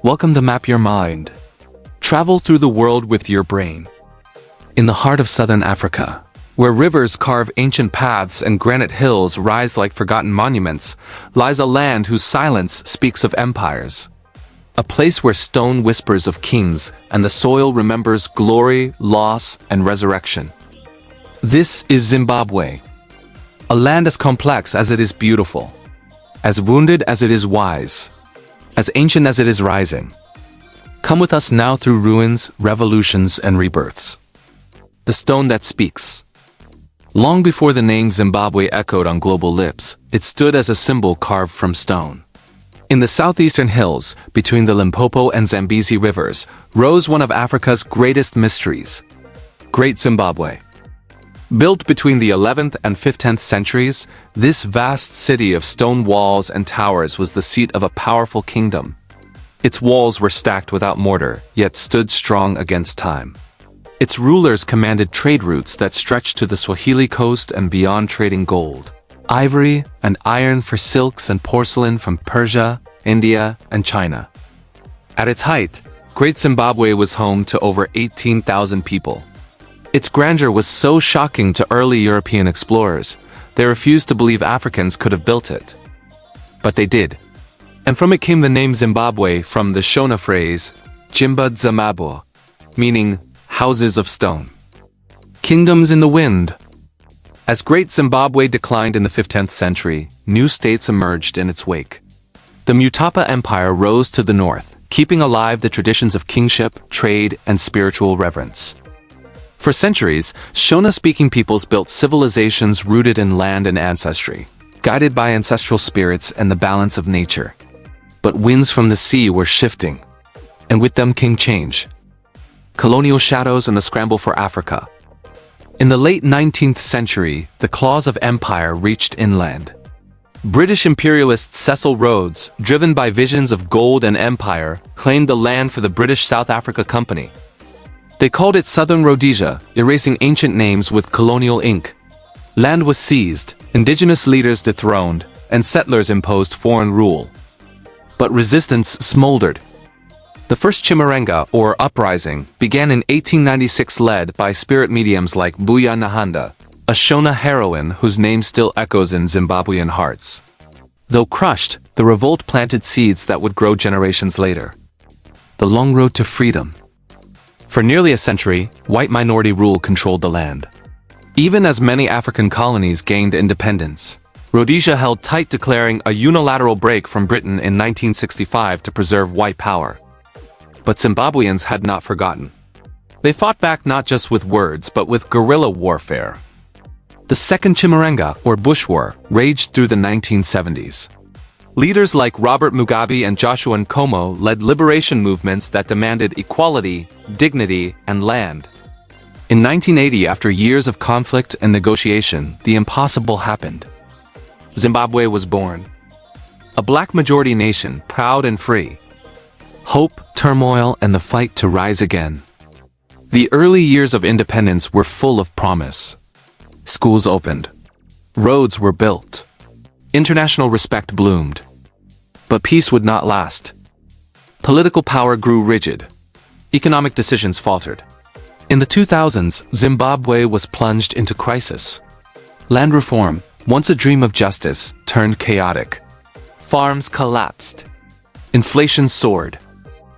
Welcome to Map Your Mind. Travel through the world with your brain. In the heart of southern Africa, where rivers carve ancient paths and granite hills rise like forgotten monuments, lies a land whose silence speaks of empires. A place where stone whispers of kings and the soil remembers glory, loss, and resurrection. This is Zimbabwe. A land as complex as it is beautiful, as wounded as it is wise, as ancient as it is rising. Come with us now through ruins, revolutions, and rebirths. The stone that speaks. Long before the name Zimbabwe echoed on global lips, it stood as a symbol carved from stone. In the southeastern hills, between the Limpopo and Zambezi rivers, rose one of Africa's greatest mysteries, Great Zimbabwe. Built between the 11th and 15th centuries, this vast city of stone walls and towers was the seat of a powerful kingdom. Its walls were stacked without mortar, yet stood strong against time. Its rulers commanded trade routes that stretched to the Swahili coast and beyond, trading gold, ivory, and iron for silks and porcelain from Persia, India, and China. At its height, Great Zimbabwe was home to over 18,000 people. Its grandeur was so shocking to early European explorers, they refused to believe Africans could have built it. But they did. And from it came the name Zimbabwe, from the Shona phrase, Jimba Dzamabwe, meaning houses of stone. Kingdoms in the wind. As Great Zimbabwe declined in the 15th century, new states emerged in its wake. The Mutapa Empire rose to the north, keeping alive the traditions of kingship, trade, and spiritual reverence. For centuries, Shona-speaking peoples built civilizations rooted in land and ancestry, guided by ancestral spirits and the balance of nature. But winds from the sea were shifting, and with them came change. Colonial shadows and the scramble for Africa. In the late 19th century, the claws of empire reached inland. British imperialist Cecil Rhodes, driven by visions of gold and empire, claimed the land for the British South Africa Company. They called it Southern Rhodesia, erasing ancient names with colonial ink. Land was seized, indigenous leaders dethroned, and settlers imposed foreign rule. But resistance smoldered. The first Chimurenga, or uprising, began in 1896, led by spirit mediums like Buya Nahanda, a Shona heroine whose name still echoes in Zimbabwean hearts. Though crushed, the revolt planted seeds that would grow generations later. The long road to freedom. For nearly a century, white minority rule controlled the land. Even as many African colonies gained independence, Rhodesia held tight, declaring a unilateral break from Britain in 1965 to preserve white power. But Zimbabweans had not forgotten. They fought back not just with words but with guerrilla warfare. The Second Chimurenga, or Bush War, raged through the 1970s. Leaders like Robert Mugabe and Joshua Nkomo led liberation movements that demanded equality, dignity, and land. In 1980, after years of conflict and negotiation, the impossible happened. Zimbabwe was born. A black majority nation, proud and free. Hope, turmoil, and the fight to rise again. The early years of independence were full of promise. Schools opened. Roads were built. International respect bloomed. But peace would not last. Political power grew rigid. Economic decisions faltered. In the 2000s, Zimbabwe was plunged into crisis. Land reform, once a dream of justice, turned chaotic. Farms collapsed. Inflation soared.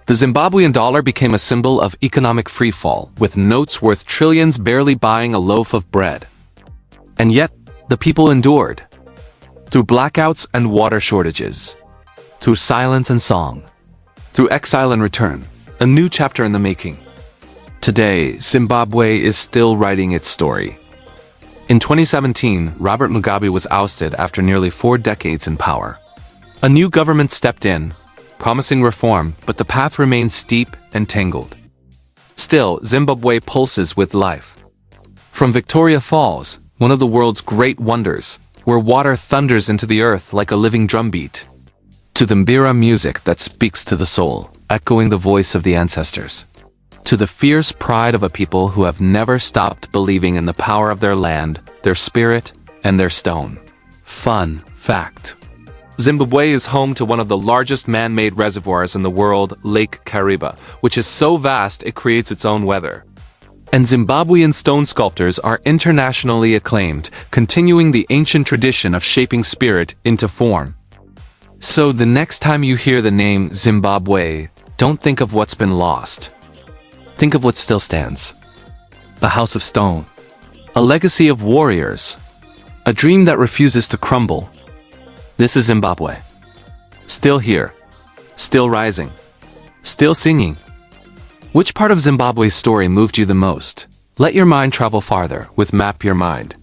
The Zimbabwean dollar became a symbol of economic freefall, with notes worth trillions barely buying a loaf of bread. And yet, the people endured. Through blackouts and water shortages. Through silence and song. Through exile and return. A new chapter in the making. Today, Zimbabwe is still writing its story. In 2017, Robert Mugabe was ousted after nearly 4 decades in power. A new government stepped in, promising reform, but the path remains steep and tangled. Still, Zimbabwe pulses with life. From Victoria Falls, one of the world's great wonders, where water thunders into the earth like a living drumbeat, to the mbira music that speaks to the soul, echoing the voice of the ancestors, to the fierce pride of a people who have never stopped believing in the power of their land, their spirit, and their stone. Fun fact. Zimbabwe is home to one of the largest man-made reservoirs in the world, Lake Kariba, which is so vast it creates its own weather. And Zimbabwean stone sculptors are internationally acclaimed, continuing the ancient tradition of shaping spirit into form. So the next time you hear the name Zimbabwe, don't think of what's been lost. Think of what still stands. A house of stone. A legacy of warriors. A dream that refuses to crumble. This is Zimbabwe. Still here. Still rising. Still singing. Which part of Zimbabwe's story moved you the most? Let your mind travel farther with Map Your Mind.